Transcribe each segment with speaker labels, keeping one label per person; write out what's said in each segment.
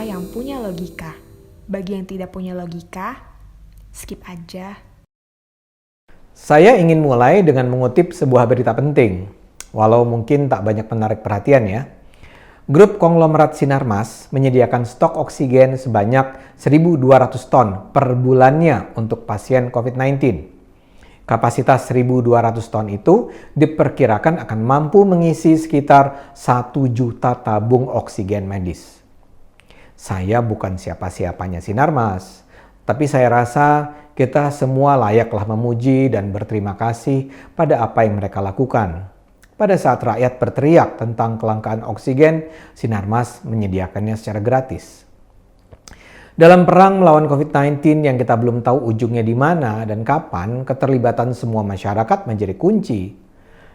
Speaker 1: cerita yang punya logika. Bagi yang tidak punya logika, skip aja.
Speaker 2: Saya ingin mulai dengan mengutip sebuah berita penting, walau mungkin tak banyak menarik perhatian ya. Grup konglomerat Sinarmas menyediakan stok oksigen sebanyak 1.200 ton per bulannya untuk pasien COVID-19. Kapasitas 1.200 ton itu diperkirakan akan mampu mengisi sekitar 1 juta tabung oksigen medis. Saya bukan siapa-siapanya Sinarmas, tapi saya rasa kita semua layaklah memuji dan berterima kasih pada apa yang mereka lakukan. Pada saat rakyat berteriak tentang kelangkaan oksigen, Sinarmas menyediakannya secara gratis. Dalam perang melawan COVID-19 yang kita belum tahu ujungnya di mana dan kapan, keterlibatan semua masyarakat menjadi kunci.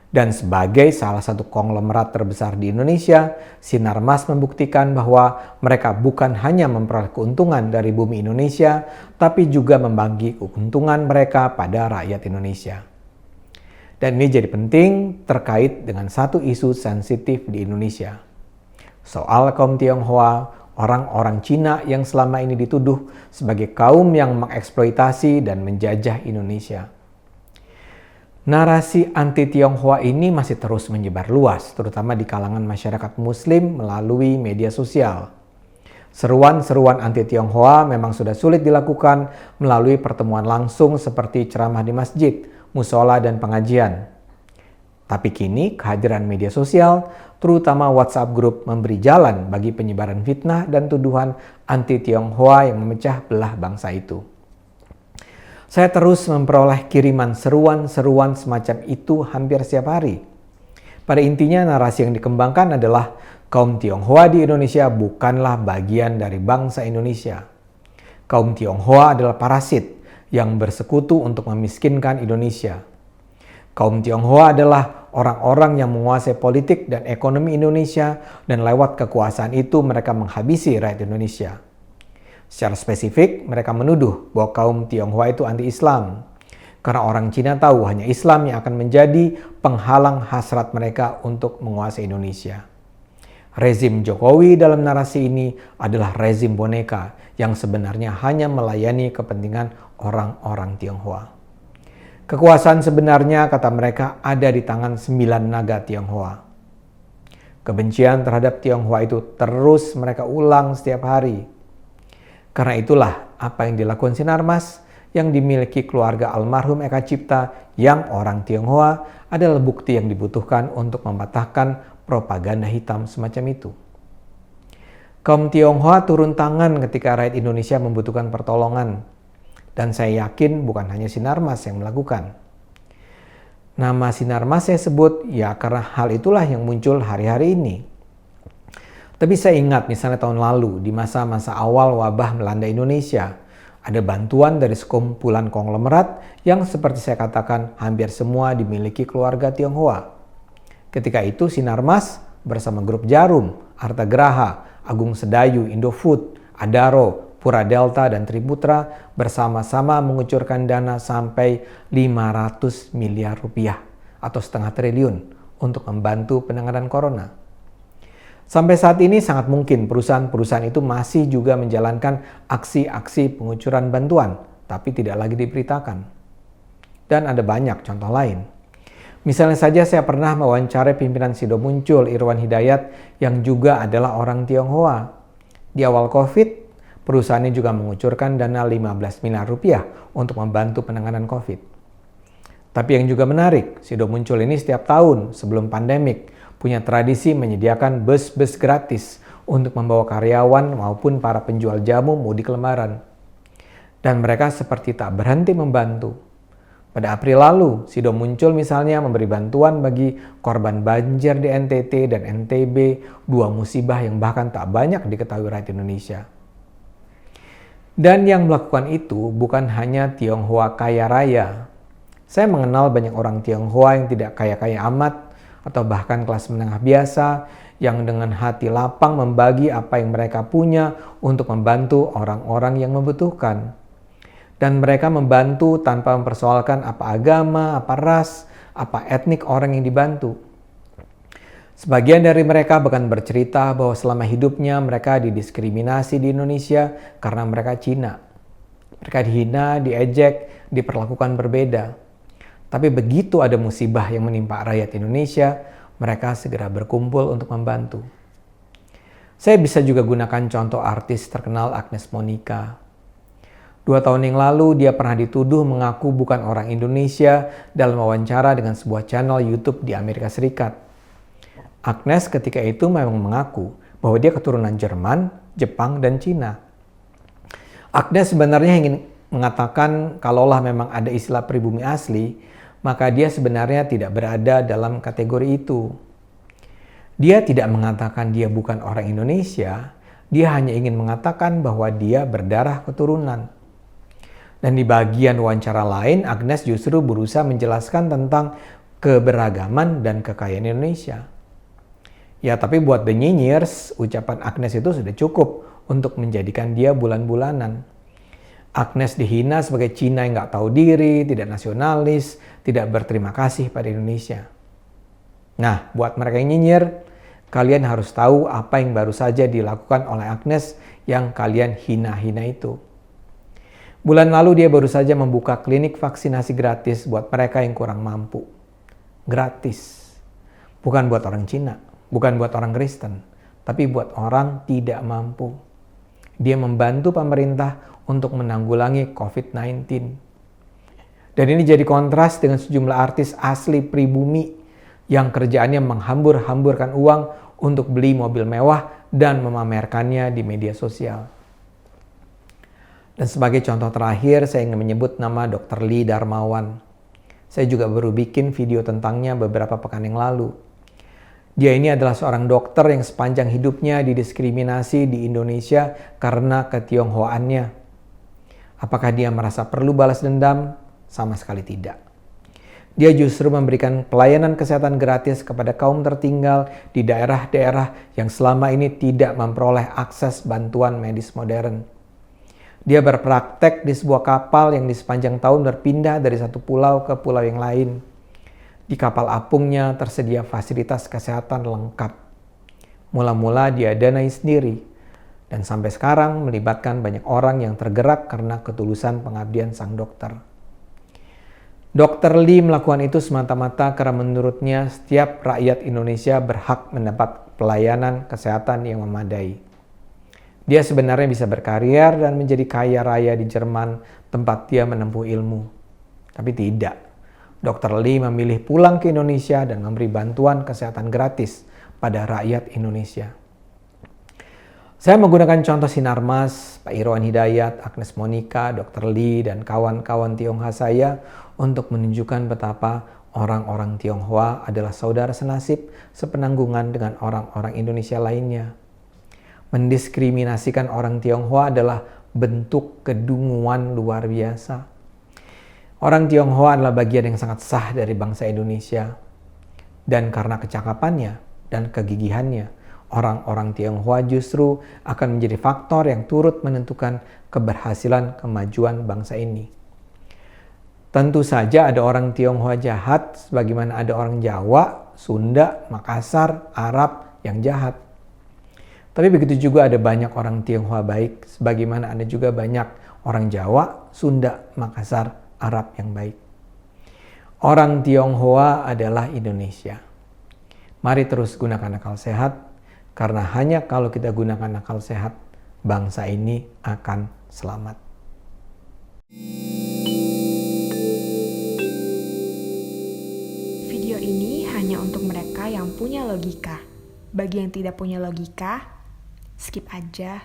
Speaker 2: Dan sebagai salah satu konglomerat terbesar di Indonesia, Sinarmas membuktikan bahwa mereka bukan hanya memperoleh keuntungan dari bumi Indonesia, tapi juga membagi keuntungan mereka pada rakyat Indonesia. Dan ini jadi penting terkait dengan satu isu sensitif di Indonesia. Soal kaum Tionghoa, orang-orang Cina yang selama ini dituduh sebagai kaum yang mengeksploitasi dan menjajah Indonesia. Narasi anti-Tionghoa ini masih terus menyebar luas, terutama di kalangan masyarakat Muslim melalui media sosial. Seruan-seruan anti-Tionghoa memang sudah sulit dilakukan melalui pertemuan langsung seperti ceramah di masjid, musola, dan pengajian. Tapi kini kehadiran media sosial, terutama WhatsApp Group, memberi jalan bagi penyebaran fitnah dan tuduhan anti-Tionghoa yang memecah belah bangsa itu. Saya terus memperoleh kiriman seruan-seruan semacam itu hampir setiap hari. Pada intinya narasi yang dikembangkan adalah kaum Tionghoa di Indonesia bukanlah bagian dari bangsa Indonesia. Kaum Tionghoa adalah parasit yang bersekutu untuk memiskinkan Indonesia. Kaum Tionghoa adalah orang-orang yang menguasai politik dan ekonomi Indonesia dan lewat kekuasaan itu mereka menghabisi rakyat Indonesia. Secara spesifik, mereka menuduh bahwa kaum Tionghoa itu anti-Islam. Karena orang Cina tahu hanya Islam yang akan menjadi penghalang hasrat mereka untuk menguasai Indonesia. Rezim Jokowi dalam narasi ini adalah rezim boneka yang sebenarnya hanya melayani kepentingan orang-orang Tionghoa. Kekuasaan sebenarnya, kata mereka, ada di tangan 9 naga Tionghoa. Kebencian terhadap Tionghoa itu terus mereka ulang setiap hari. Karena itulah apa yang dilakukan Sinarmas yang dimiliki keluarga almarhum Eka Cipta yang orang Tionghoa adalah bukti yang dibutuhkan untuk mematahkan propaganda hitam semacam itu. Kaum Tionghoa turun tangan ketika rakyat Indonesia membutuhkan pertolongan. Dan saya yakin bukan hanya Sinarmas yang melakukan. Nama Sinarmas saya sebut ya karena hal itulah yang muncul hari-hari ini. Tapi saya ingat misalnya tahun lalu di masa-masa awal wabah melanda Indonesia, ada bantuan dari sekumpulan konglomerat yang seperti saya katakan hampir semua dimiliki keluarga Tionghoa. Ketika itu Sinarmas bersama grup Jarum, Arta Graha, Agung Sedayu, Indofood, Adaro, Pura Delta, dan Triputra bersama-sama mengucurkan dana sampai 500 miliar rupiah atau setengah triliun untuk membantu penanganan corona. Sampai saat ini sangat mungkin perusahaan-perusahaan itu masih juga menjalankan aksi-aksi pengucuran bantuan, tapi tidak lagi diberitakan. Dan ada banyak contoh lain. Misalnya saja saya pernah mewawancarai pimpinan Sido Muncul, Irwan Hidayat, yang juga adalah orang Tionghoa. Di awal COVID, perusahaannya juga mengucurkan dana 15 miliar rupiah untuk membantu penanganan COVID. Tapi yang juga menarik, Sido Muncul ini setiap tahun sebelum pandemik punya tradisi menyediakan bus-bus gratis untuk membawa karyawan maupun para penjual jamu mudik lebaran. Dan mereka seperti tak berhenti membantu. Pada April lalu, Sido Muncul misalnya memberi bantuan bagi korban banjir di NTT dan NTB, 2 musibah yang bahkan tak banyak diketahui rakyat Indonesia. Dan yang melakukan itu bukan hanya Tionghoa kaya raya. Saya mengenal banyak orang Tionghoa yang tidak kaya-kaya amat, atau bahkan kelas menengah biasa yang dengan hati lapang membagi apa yang mereka punya untuk membantu orang-orang yang membutuhkan. Dan mereka membantu tanpa mempersoalkan apa agama, apa ras, apa etnik orang yang dibantu. Sebagian dari mereka bahkan bercerita bahwa selama hidupnya mereka didiskriminasi di Indonesia karena mereka Cina. Mereka dihina, diejek, diperlakukan berbeda. Tapi begitu ada musibah yang menimpa rakyat Indonesia, mereka segera berkumpul untuk membantu. Saya bisa juga gunakan contoh artis terkenal Agnes Monica. 2 tahun yang lalu dia pernah dituduh mengaku bukan orang Indonesia dalam wawancara dengan sebuah channel YouTube di Amerika Serikat. Agnes ketika itu memang mengaku bahwa dia keturunan Jerman, Jepang, dan Cina. Agnes sebenarnya ingin mengatakan kalaulah memang ada istilah pribumi asli, maka dia sebenarnya tidak berada dalam kategori itu. Dia tidak mengatakan dia bukan orang Indonesia, dia hanya ingin mengatakan bahwa dia berdarah keturunan. Dan di bagian wawancara lain, Agnes justru berusaha menjelaskan tentang keberagaman dan kekayaan Indonesia. Ya, tapi buat The Nyinyers, ucapan Agnes itu sudah cukup untuk menjadikan dia bulan-bulanan. Agnes dihina sebagai Cina yang nggak tahu diri, tidak nasionalis, tidak berterima kasih pada Indonesia. Nah, buat mereka yang nyinyir, kalian harus tahu apa yang baru saja dilakukan oleh Agnes yang kalian hina-hina itu. Bulan lalu dia baru saja membuka klinik vaksinasi gratis buat mereka yang kurang mampu. Gratis. Bukan buat orang Cina. Bukan buat orang Kristen, tapi buat orang tidak mampu. Dia membantu pemerintah untuk menanggulangi COVID-19. Dan ini jadi kontras dengan sejumlah artis asli pribumi yang kerjaannya menghambur-hamburkan uang untuk beli mobil mewah dan memamerkannya di media sosial. Dan sebagai contoh terakhir, saya ingin menyebut nama Dr. Lee Darmawan. Saya juga baru bikin video tentangnya beberapa pekan yang lalu. Dia ini adalah seorang dokter yang sepanjang hidupnya didiskriminasi di Indonesia karena ketionghoaannya. Apakah dia merasa perlu balas dendam? Sama sekali tidak. Dia justru memberikan pelayanan kesehatan gratis kepada kaum tertinggal di daerah-daerah yang selama ini tidak memperoleh akses bantuan medis modern. Dia berpraktek di sebuah kapal yang di sepanjang tahun berpindah dari satu pulau ke pulau yang lain. Di kapal apungnya tersedia fasilitas kesehatan lengkap. Mula-mula dia danai sendiri, dan sampai sekarang melibatkan banyak orang yang tergerak karena ketulusan pengabdian sang dokter. Dr. Lee melakukan itu semata-mata karena menurutnya setiap rakyat Indonesia berhak mendapat pelayanan kesehatan yang memadai. Dia sebenarnya bisa berkarier dan menjadi kaya raya di Jerman tempat dia menempuh ilmu. Tapi tidak. Dr. Lee memilih pulang ke Indonesia dan memberi bantuan kesehatan gratis pada rakyat Indonesia. Saya menggunakan contoh Sinarmas, Pak Irwan Hidayat, Agnes Monica, Dr. Lee, dan kawan-kawan Tionghoa saya untuk menunjukkan betapa orang-orang Tionghoa adalah saudara senasib sepenanggungan dengan orang-orang Indonesia lainnya. Mendiskriminasikan orang Tionghoa adalah bentuk kedunguan luar biasa. Orang Tionghoa adalah bagian yang sangat sah dari bangsa Indonesia. Dan karena kecakapannya dan kegigihannya, orang-orang Tionghoa justru akan menjadi faktor yang turut menentukan keberhasilan kemajuan bangsa ini. Tentu saja ada orang Tionghoa jahat, sebagaimana ada orang Jawa, Sunda, Makassar, Arab yang jahat. Tapi begitu juga ada banyak orang Tionghoa baik, sebagaimana ada juga banyak orang Jawa, Sunda, Makassar, Arab yang baik. Orang Tionghoa adalah Indonesia. Mari terus gunakan akal sehat, karena hanya kalau kita gunakan akal sehat, bangsa ini akan selamat.
Speaker 1: Video ini hanya untuk mereka yang punya logika. Bagi yang tidak punya logika, skip aja.